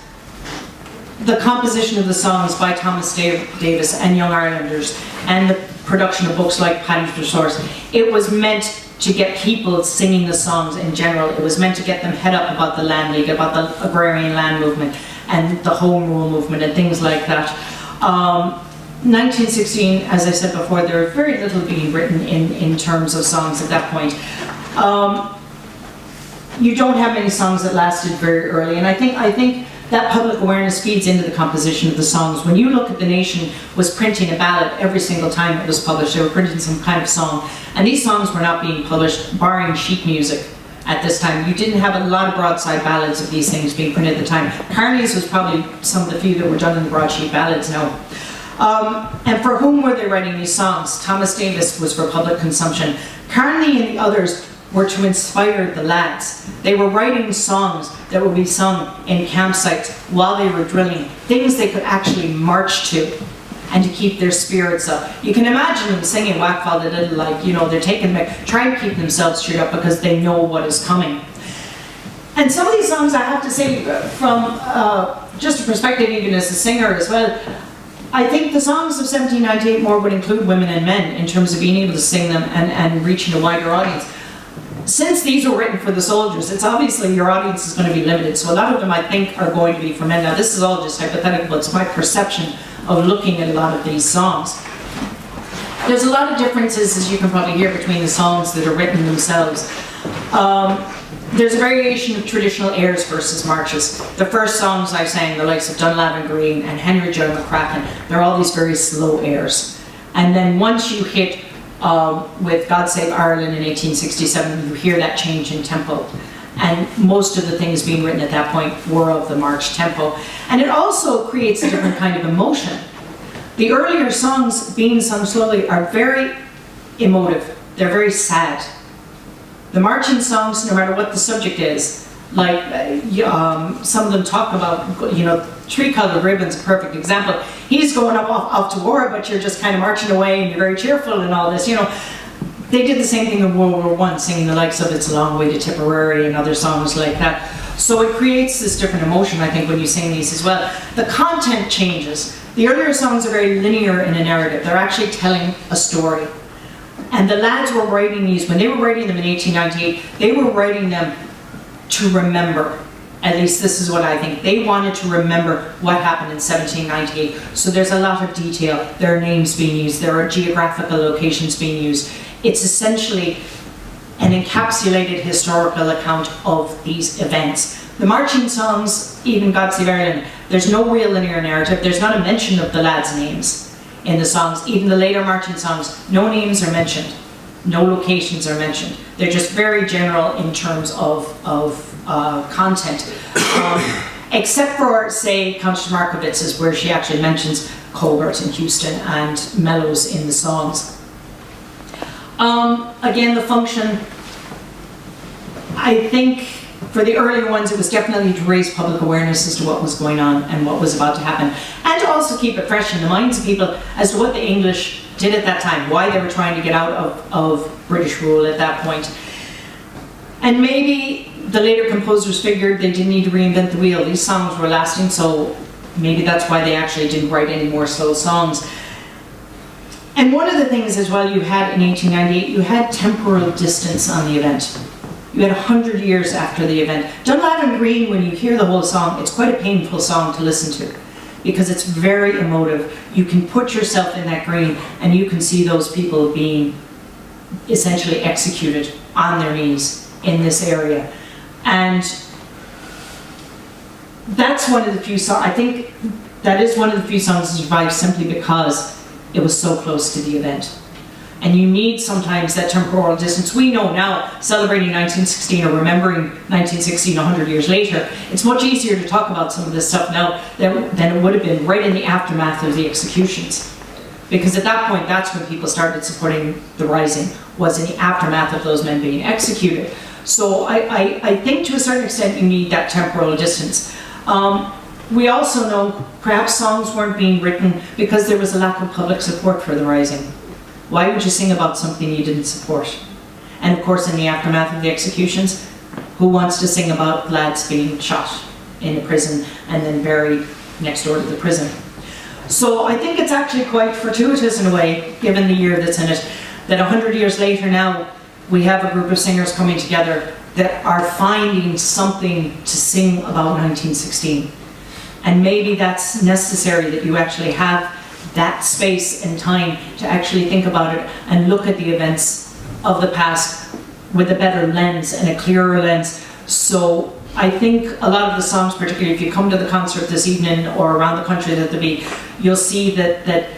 the composition of the songs by Thomas Davis and Young Irelanders and the production of books like Paddington Source, it was meant to get people singing the songs in general. It was meant to get them head up about the Land League, about the agrarian land movement and the Home Rule movement and things like that. 1916, as I said before, there was very little being written in terms of songs at that point. You don't have many songs that lasted very early, and I think that public awareness feeds into the composition of the songs. When you look at The Nation was printing a ballad every single time it was published, they were printing some kind of song, and these songs were not being published, barring sheet music at this time. You didn't have a lot of broadside ballads of these things being printed at the time. Carney's was probably some of the few that were done in the broadsheet ballads now. And for whom were they writing these songs? Thomas Davis was for public consumption. Carney and the others were to inspire the lads. They were writing songs that would be sung in campsites while they were drilling, things they could actually march to and to keep their spirits up. You can imagine them singing Wackfall the Little, like, you know, they're taking back, trying to keep themselves cheered up because they know what is coming. And some of these songs, I have to say, from just a perspective even as a singer as well, I think the songs of 1798 more would include women and men in terms of being able to sing them and reaching a wider audience. Since these were written for the soldiers, it's obviously your audience is going to be limited, so a lot of them I think are going to be for men. Now this is all just hypothetical, it's my perception of looking at a lot of these songs. There's a lot of differences, as you can probably hear, between the songs that are written themselves. There's a variation of traditional airs versus marches. The first songs I sang, the likes of Dunlavin Green and Henry Joe McCracken, they're all these very slow airs. And then once you hit with God Save Ireland in 1867, you hear that change in tempo. And most of the things being written at that point were of the march tempo. And it also creates a different kind of emotion. The earlier songs being sung slowly are very emotive. They're very sad. The marching songs, no matter what the subject is, like some of them talk about, you know, three-colored ribbon's a perfect example. He's going off to war, but you're just kind of marching away and you're very cheerful and all this, you know. They did the same thing in World War I, singing the likes of It's a Long Way to Tipperary and other songs like that. So it creates this different emotion, I think, when you sing these as well. The content changes. The earlier songs are very linear in a narrative. They're actually telling a story. And the lads were writing these, when they were writing them in 1898, they were writing them to remember. At least this is what I think. They wanted to remember what happened in 1798. So there's a lot of detail. There are names being used. There are geographical locations being used. It's essentially an encapsulated historical account of these events. The marching songs, even God Save Ireland, there's no real linear narrative. There's not a mention of the lads' names in the songs. Even the later marching songs, no names are mentioned. No locations are mentioned. They're just very general in terms of content. Except for, say, Countess Markowitz's, where she actually mentions Colbert and Houston and Mellows in the songs. Again, the function, I think for the earlier ones, it was definitely to raise public awareness as to what was going on and what was about to happen, and to also keep it fresh in the minds of people as to what the English did at that time, why they were trying to get out of British rule at that point. And maybe the later composers figured they didn't need to reinvent the wheel. These songs were lasting, so maybe that's why they actually didn't write any more slow songs. And one of the things as well you had in 1898, you had temporal distance on the event. You had 100 years after the event. Dunlavin Green, when you hear the whole song, it's quite a painful song to listen to because it's very emotive. You can put yourself in that green and you can see those people being essentially executed on their knees in this area. And that's one of the few songs, I think that is one of the few songs that survived simply because it was so close to the event. And you need sometimes that temporal distance. We know now, celebrating 1916 or remembering 1916 100 years later, it's much easier to talk about some of this stuff now than it would have been right in the aftermath of the executions. Because at that point, that's when people started supporting the Rising, was in the aftermath of those men being executed. So I think to a certain extent you need that temporal distance. We also know perhaps songs weren't being written because there was a lack of public support for the Rising. Why would you sing about something you didn't support? And of course, in the aftermath of the executions, who wants to sing about lads being shot in a prison and then buried next door to the prison? So I think it's actually quite fortuitous in a way, given the year that's in it, that 100 years later now, we have a group of singers coming together that are finding something to sing about 1916. And maybe that's necessary, that you actually have that space and time to actually think about it and look at the events of the past with a better lens and a clearer lens. So I think a lot of the songs, particularly if you come to the concert this evening or around the country that there'll be, you'll see that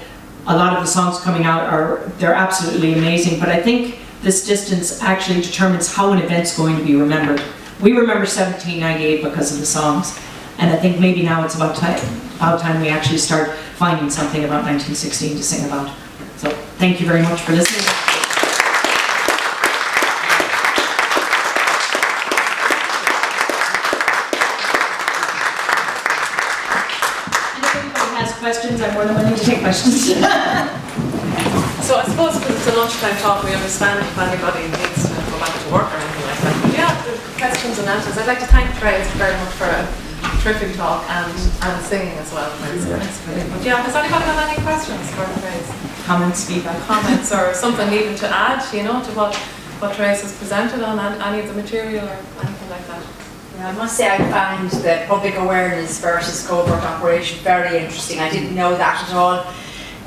a lot of the songs coming out they're absolutely amazing. But I think this distance actually determines how an event's going to be remembered. We remember 1798 because of the songs. And I think maybe now it's about time we actually start finding something about 1916 to sing about. So thank you very much for listening. And if anybody has questions, I'm more than willing to take questions. So I suppose because it's a lunchtime talk, we understand if anybody needs to go back to work or anything like that. But yeah, the questions and answers. I'd like to thank Thérèse very much for a terrific talk and singing as well. Thanks. But yeah, has anybody got any questions for Thérèse? Comments, feedback. Comments or something even to add, you know, to what Thérèse has presented on any of the material or anything like that? Yeah, I must say I found the public awareness versus covert operation very interesting. I didn't know that at all.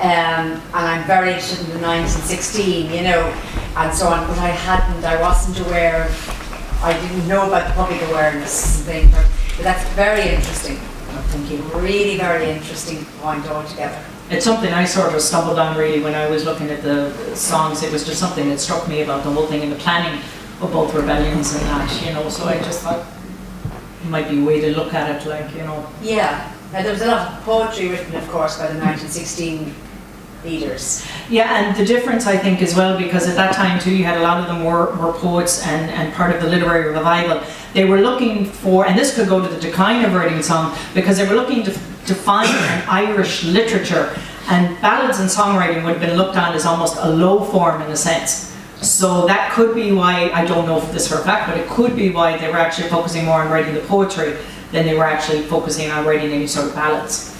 And I'm very interested in the 1916, you know, and so on, but I wasn't aware I didn't know about the public awareness thing, but that's very interesting. Thank you. Really very interesting point altogether. It's something I sort of stumbled on really when I was looking at the songs. It was just something that struck me about the whole thing and the planning of both rebellions and that, you know, so I just thought it might be a way to look at it, like, you know. Yeah, there was a lot of poetry written, of course, by the 1916 leaders. Yeah, and the difference, I think, as well, because at that time too, you had a lot of them were poets and part of the literary revival. They were looking for, and this could go to the decline of writing song, because they were looking to find an Irish literature, and ballads and songwriting would have been looked on as almost a low form in a sense. So that could be why, I don't know if this for a fact, but it could be why they were actually focusing more on writing the poetry than they were actually focusing on writing any sort of ballads.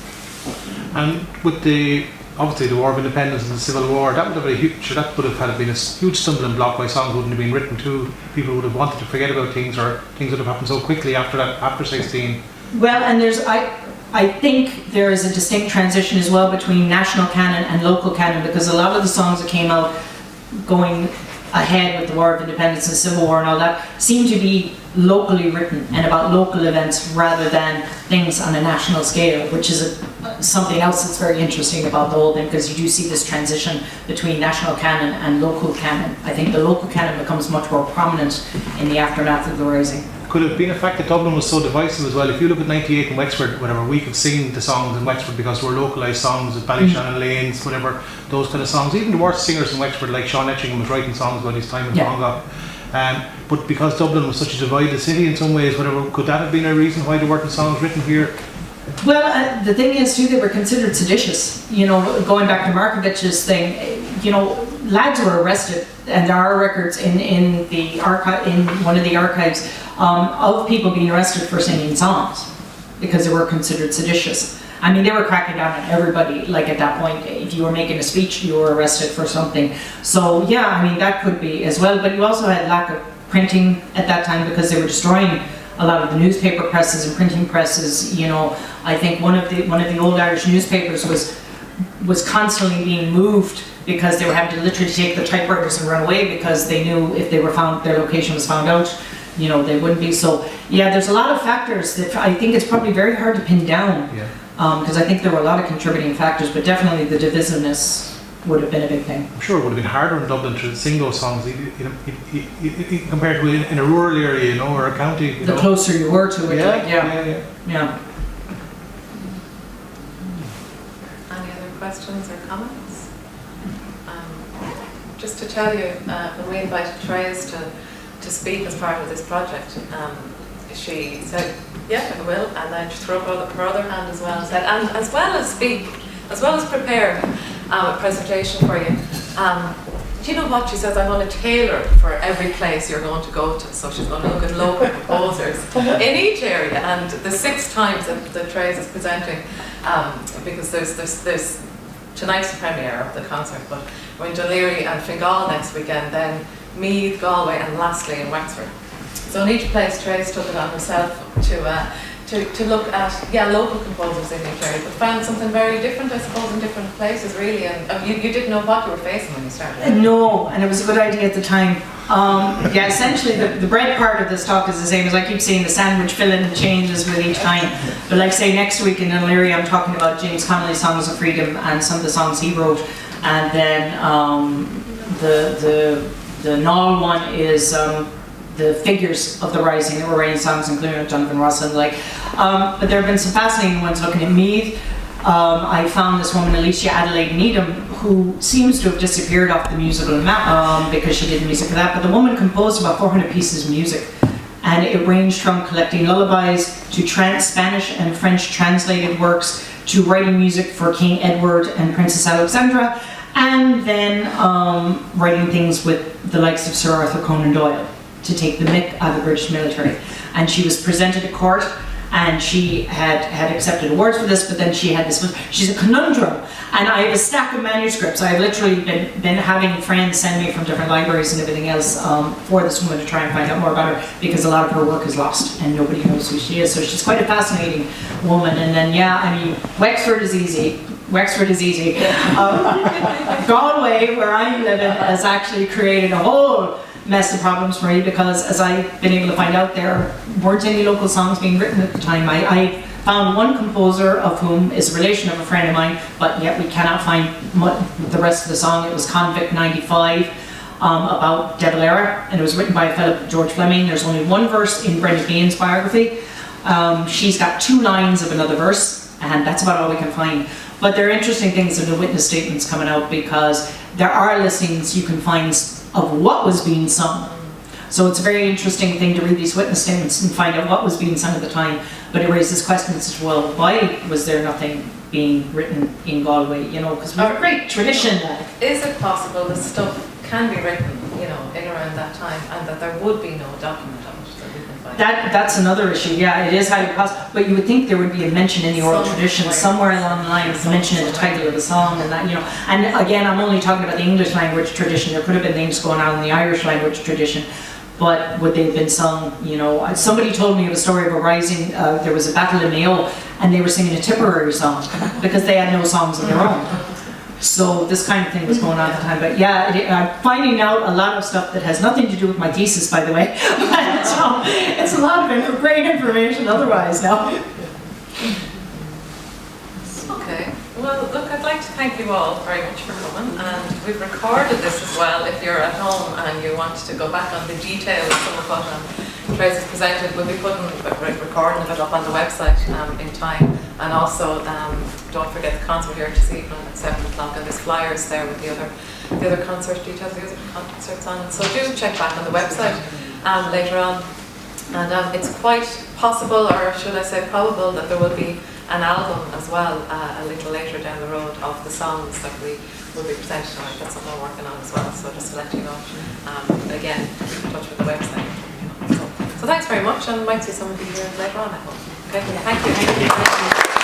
And with obviously the War of Independence and the Civil War, that would have had been a huge stumbling block. Why songs wouldn't have been written too. People would have wanted to forget about things, or things would have happened so quickly after 16. Well, and I think there is a distinct transition as well between national canon and local canon, because a lot of the songs that came out going ahead with the War of Independence and the Civil War and all that seem to be locally written and about local events rather than things on a national scale, which is something else that's very interesting about the whole thing, because you do see this transition between national canon and local canon. I think the local canon becomes much more prominent in the aftermath of the Rising. Could it have been a fact that Dublin was so divisive as well? If you look at 98 in Wexford, whatever, we could sing the songs in Wexford because they were localised songs, Ballyshannon Lanes, whatever, those kind of songs. Even the worst singers in Wexford, like Sean Etchingham, was writing songs about his time in Fingal. But because Dublin was such a divided city in some ways, whatever, could that have been a reason why there weren't songs written here? Well, the thing is too, they were considered seditious. You know, going back to Markovich's thing, you know, lads were arrested, and there are records in the archive, in one of the archives, of people being arrested for singing songs because they were considered seditious. I mean, they were cracking down on everybody. Like at that point, if you were making a speech, you were arrested for something. So yeah, I mean that could be as well. But you also had lack of printing at that time because they were destroying a lot of the newspaper presses and printing presses. You know, I think one of the old Irish newspapers was constantly being moved because they were having to literally take the typewriters and run away because they knew if they were found, their location was found out, you know, they wouldn't be. So yeah, there's a lot of factors that I think it's probably very hard to pin down. Yeah. Because I think there were a lot of contributing factors, but definitely the divisiveness would have been a big thing. I'm sure it would have been harder in Dublin to sing those songs compared to in a rural area, you know, or a county. The closer you were to it, yeah. Any other questions or comments? Just to tell you, when we invited Thérèse to speak as part of this project, she said, yeah, I will, and then she threw up her other hand as well and said, and as well as speak, as well as prepare a presentation for you, do you know what she says, I'm going to tailor for every place you're going to go to. So she's going to look at local composers in each area, and the 6 times that Thérèse is presenting, because there's tonight's the premiere of the concert, but we're in Dunleary and Fingal next weekend, then Meath, Galway, and lastly in Wexford. So in each place, Thérèse took it on herself to look at local composers in each area, but found something very different, I suppose, in different places, really. And you didn't know what you were facing when you started. No, and it was a good idea at the time. Essentially, the bread part of this talk is the same as I keep saying. The sandwich filling changes with each time. But like say next week in Dunleary, I'm talking about James Connolly's Songs of Freedom and some of the songs he wrote, and then the Null one is. The figures of the Rising that were writing songs, including Jonathan Ross and but there have been some fascinating ones looking at Meath. I found this woman, Alicia Adelaide Needham, who seems to have disappeared off the musical map because she did music for that, but the woman composed about 400 pieces of music, and it ranged from collecting lullabies to Spanish and French translated works to writing music for King Edward and Princess Alexandra, and then writing things with the likes of Sir Arthur Conan Doyle, to take the mick out of the British military. And she was presented at court, and she had accepted awards for this, but then she had this, she's a conundrum. And I have a stack of manuscripts. I've literally been having friends send me from different libraries and everything else for this woman to try and find out more about her, because a lot of her work is lost and nobody knows who she is. So she's quite a fascinating woman. And then, Wexford is easy. Galway, where I'm living, has actually created a whole mess of problems for me, because as I've been able to find out, there weren't any local songs being written at the time. I found one composer of whom is a relation of a friend of mine, but yet we cannot find the rest of the song. It was Convict 95. about De Valera, and it was written by a fellow, George Fleming. There's only one verse in Brenda Gaines' biography. She's got 2 lines of another verse, and that's about all we can find. But there are interesting things in the witness statements coming out, because there are listings you can find of what was being sung. So it's a very interesting thing to read these witness statements and find out what was being sung at the time. But it raises questions as well, why was there nothing being written in Galway, you know, because we have a great tradition. Is it possible that stuff can be written, you know, in around that time, and that there would be no document of it that we can find? That's another issue, yeah, it is highly possible. But you would think there would be a mention in the oral tradition somewhere along the line, a mention in the title of the song and that, you know. And again, I'm only talking about the English language tradition. There could have been things going on in the Irish language tradition. But would they have been sung, you know? Somebody told me of a story of a rising, there was a battle in Mayo, and they were singing a Tipperary song because they had no songs of their own. So this kind of thing was going on at the time. But yeah, I'm finding out a lot of stuff that has nothing to do with my thesis, by the way. So it's a lot of great information otherwise now. Okay. Well, look, I'd like to thank you all very much for coming, and we've recorded this as well. If you're at home and you want to go back on the details of some of what Thérèse has presented, we'll be putting recording of it up on the website in time. And also, don't forget the concert here this evening at 7 o'clock, and there's flyers there with the other concert details, the other concerts on it. So do check back on the website later on. And it's quite possible, or should I say probable, that there will be an album as well a little later down the road of the songs that we will be presenting tonight. That's something we're working on as well, so just to let you know. Again, keep in touch with the website. So thanks very much, and might see some of you here later on, I hope. Okay, thank you.